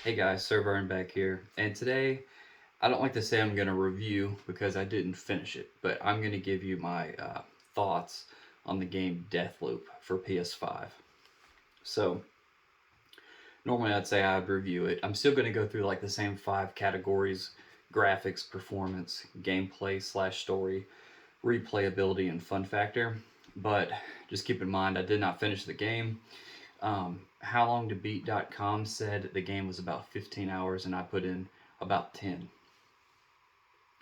Hey guys, SirVern back here, and today I don't like to say I'm going to review because I didn't finish it, but I'm going to give you my thoughts on the game Deathloop for PS5. So, normally I'd say I'd review it. I'm still going to go through like the same five categories: graphics, performance, gameplay slash story, replayability, and fun factor. But just keep in mind, I did not finish the game. HowLongToBeat.com said the game was about 15 hours, and I put in about 10.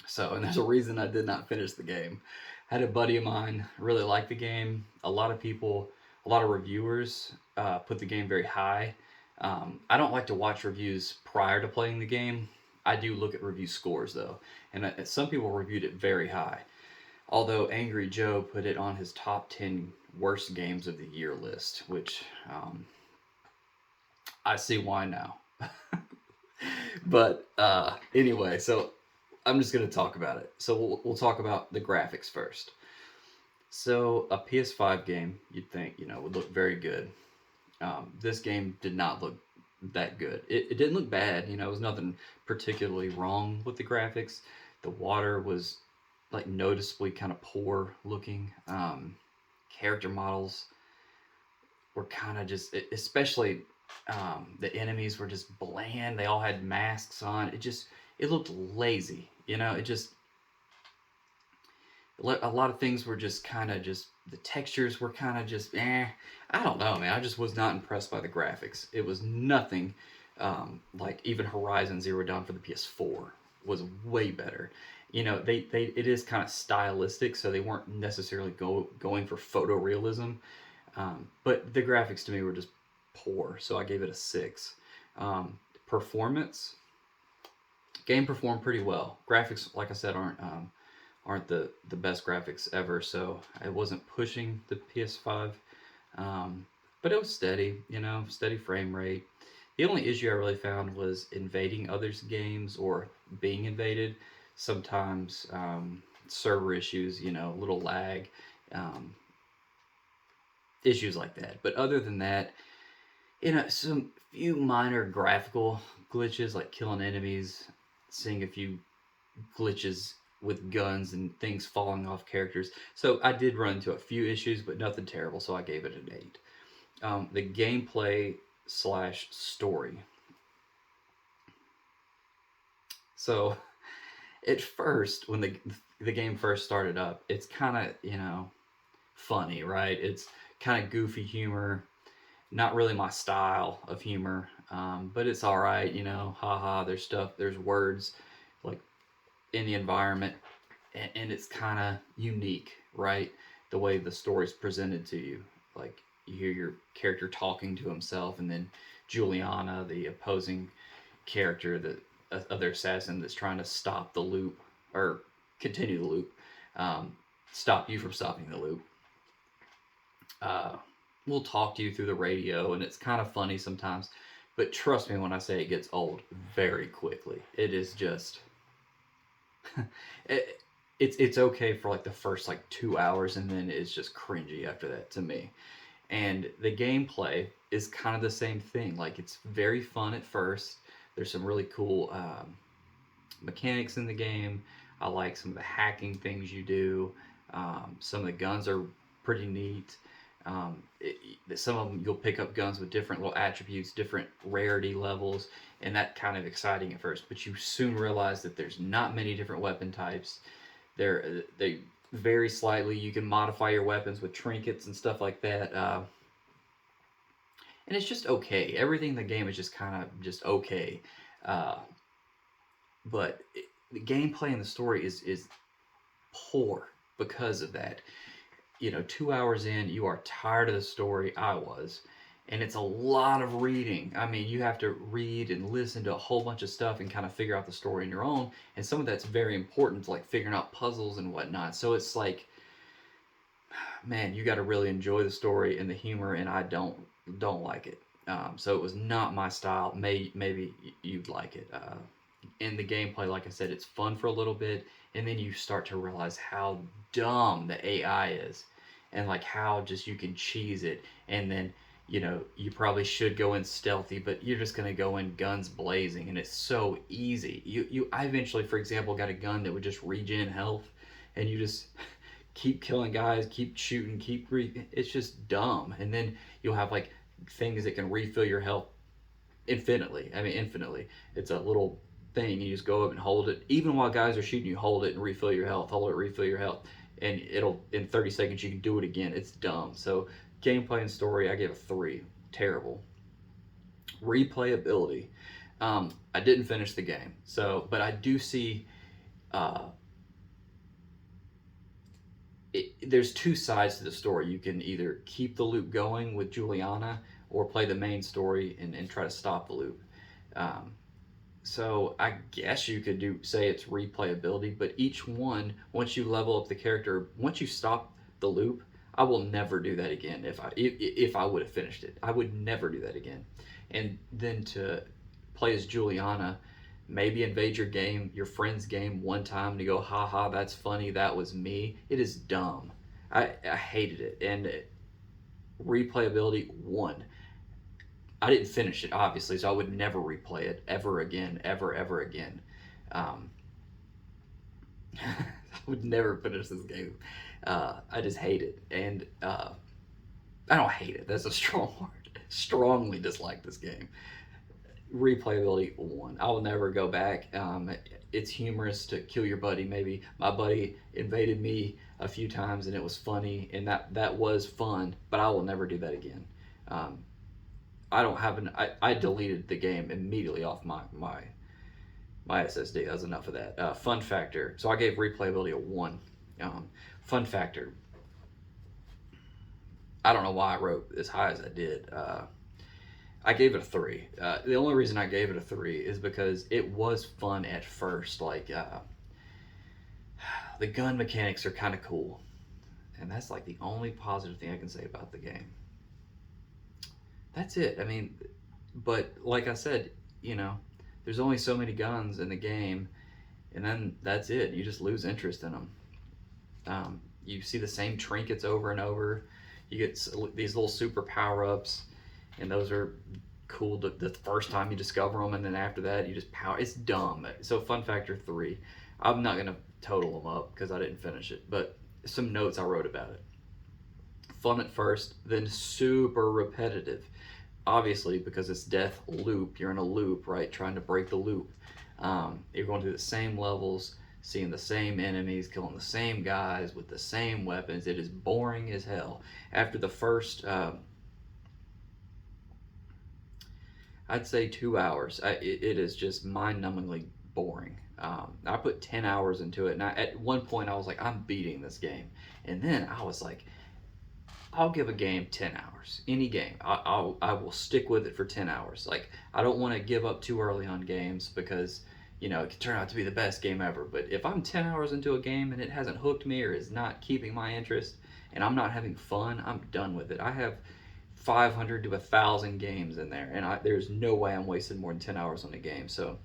So, and there's a reason I did not finish the game. I had a buddy of mine really liked the game. A lot of people, a lot of reviewers put the game very high. I don't like to watch reviews prior to playing the game. I do look at review scores though, and some people reviewed it very high. Although Angry Joe put it on his top 10 worst games of the year list, which I see why now. But anyway, so I'm just going to talk about it. So we'll talk about the graphics first. So a PS5 game, you'd think, would look very good. This game did not look that good. It didn't look bad. There was nothing particularly wrong with the graphics. The water was like noticeably kind of poor looking. Character models were kind of just, especially the enemies were just bland. They all had masks on. It looked lazy. It just a lot of things were just kind of just the textures were kind of just I don't know, man. I just was not impressed by the graphics. It was nothing like even Horizon Zero Dawn for the PS4 was way better. They it is kind of stylistic, so they weren't necessarily going for photorealism. But the graphics to me were just poor, so I gave it a 6. Performance, game performed pretty well. Graphics, like I said, aren't the best graphics ever, so I wasn't pushing the PS5, but it was steady, steady frame rate. The only issue I really found was invading others' games or being invaded. Sometimes server issues, little lag, um, issues like that. But other than that, some few minor graphical glitches like killing enemies, seeing a few glitches with guns and things falling off characters. So I did run into a few issues, but nothing terrible. So I gave it an 8. The gameplay slash story. So at first, when the game first started up, it's kind of funny, right? It's kind of goofy humor, not really my style of humor, but it's all right, haha. There's stuff, there's words like in the environment, and it's kind of unique, right? The way the story's presented to you, like you hear your character talking to himself, and then Juliana, the opposing character, the other assassin that's trying to stop the loop or continue the loop, um, stop you from stopping the loop. Uh, will talk to you through the radio, and it's kind of funny sometimes. But trust me when I say it gets old very quickly. It is just it, it's okay for like the first like 2 hours, and then it's just cringy after that to me. And the gameplay is kind of the same thing. Like it's very fun at first. There's some really cool mechanics in the game. I like some of the hacking things you do. Some of the guns are pretty neat. Some of them you'll pick up guns with different little attributes, different rarity levels, and that kind of exciting at first. But you soon realize that there's not many different weapon types. They vary slightly. You can modify your weapons with trinkets and stuff like that. And it's just okay. Everything in the game is just kind of just okay. Uh, but the gameplay and the story is poor because of that. 2 hours in, you are tired of the story. I was. And it's a lot of reading. I mean, you have to read and listen to a whole bunch of stuff and kind of figure out the story on your own. And some of that's very important, like figuring out puzzles and whatnot. So it's like, man, you got to really enjoy the story and the humor, and I don't like it. So it was not my style. Maybe you'd like it. In the gameplay, like I said, it's fun for a little bit, and then you start to realize how dumb the AI is, and like how just you can cheese it, and then you know, you probably should go in stealthy, but you're just gonna go in guns blazing, and it's so easy. I eventually, for example, got a gun that would just regen health, and you just keep killing guys, keep shooting, it's just dumb. And then you'll have like things that can refill your health infinitely. I mean, infinitely. It's a little thing. You just go up and hold it. Even while guys are shooting you, hold it and refill your health. Hold it, refill your health. And it'll, in 30 seconds, you can do it again. It's dumb. So, gameplay and story, I gave a 3. Terrible. Replayability. I didn't finish the game. So, but I do see. There's two sides to the story. You can either keep the loop going with Juliana or play the main story and try to stop the loop. Um, so I guess you could say it's replayability, but each one, once you level up the character, once you stop the loop, I will never do that again. If I would have finished it, I would never do that again. And then to play as Juliana, maybe invade your friend's game one time to go, haha, that's funny, that was me. It is dumb. I hated it. And replayability 1. I didn't finish it, obviously, so I would never replay it ever again, ever again. I would never finish this game. I just hate it. And I don't hate it, that's a strong word. Strongly dislike this game. Replayability 1. I will never go back. It's humorous to kill your buddy. Maybe my buddy invaded me a few times and it was funny, and that was fun, but I will never do that again. I don't have I deleted the game immediately off my SSD. That's enough of that. Fun factor. So I gave replayability a 1. Fun factor. I don't know why I wrote as high as I did. I gave it a 3. The only reason I gave it a 3 is because it was fun at first. Like, the gun mechanics are kind of cool. And that's like the only positive thing I can say about the game. That's it. I mean, but like I said, you know, there's only so many guns in the game, and then that's it. You just lose interest in them. You see the same trinkets over and over. You get these little super power-ups, and those are cool the first time you discover them, and then after that you just power. It's dumb. So fun factor 3. I'm not gonna total them up because I didn't finish it, but some notes I wrote about it. Fun at first, then super repetitive. Obviously, because it's Deathloop, you're in a loop, right? Trying to break the loop. You're going through the same levels, seeing the same enemies, killing the same guys with the same weapons. It is boring as hell. After the first, I'd say 2 hours, it is just mind-numbingly boring. I put 10 hours into it, and at one point I was like, I'm beating this game. And then I was like, I'll give a game 10 hours. Any game. I will stick with it for 10 hours. Like, I don't want to give up too early on games because, you know, it could turn out to be the best game ever. But if I'm 10 hours into a game and it hasn't hooked me or is not keeping my interest and I'm not having fun, I'm done with it. I have 500 to 1,000 games in there, and there's no way I'm wasting more than 10 hours on a game. So,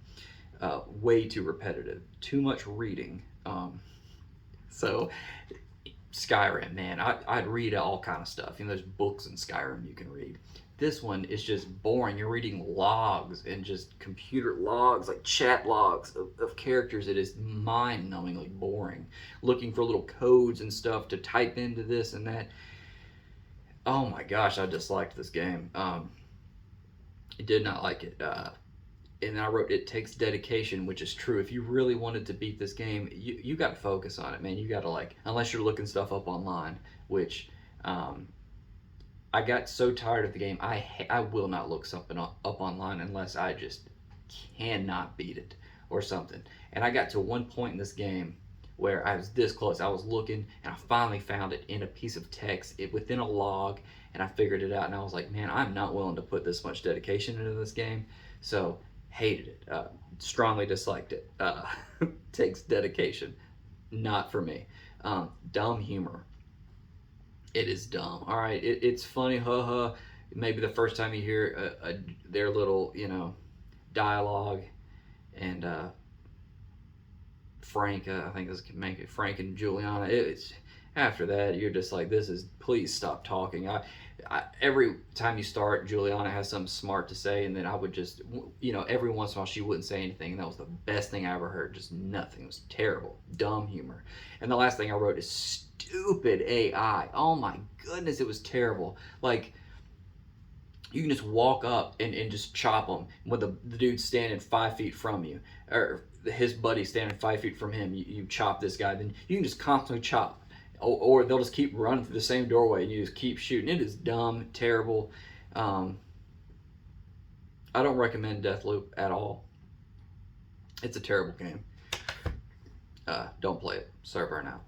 way too repetitive. Too much reading. So... Skyrim, man, I'd read all kind of stuff. You know, there's books in Skyrim you can read. This one is just boring. You're reading logs and just computer logs, like chat logs of characters. It is mind-numbingly boring. Looking for little codes and stuff to type into this and that. Oh my gosh, I disliked this game. I did not like it. And I wrote, it takes dedication, which is true. If you really wanted to beat this game, you got to focus on it, man. You got to, like, unless you're looking stuff up online, which I got so tired of the game. I will not look something up online unless I just cannot beat it or something. And I got to one point in this game where I was this close. I was looking, and I finally found it in a piece of text, within a log, and I figured it out. And I was like, man, I'm not willing to put this much dedication into this game. So... hated it. Strongly disliked it. Takes dedication. Not for me. Dumb humor. It is dumb. All right, it's funny, haha. Maybe the first time you hear their little, you know, dialogue, and Frank, I think this can make it Frank and Juliana. It's after that you're just like, this is, please stop talking. every time you start, Juliana has something smart to say, and then I would just, every once in a while she wouldn't say anything, and that was the best thing I ever heard. Just nothing. It was terrible, dumb humor. And the last thing I wrote is stupid AI. Oh my goodness, it was terrible. Like, you can just walk up and just chop them when the dude's standing 5 feet from you, or his buddy standing 5 feet from him. You chop this guy, then you can just constantly chop. Or they'll just keep running through the same doorway and you just keep shooting. It is dumb, terrible. I don't recommend Deathloop at all. It's a terrible game. Don't play it. SirVern out.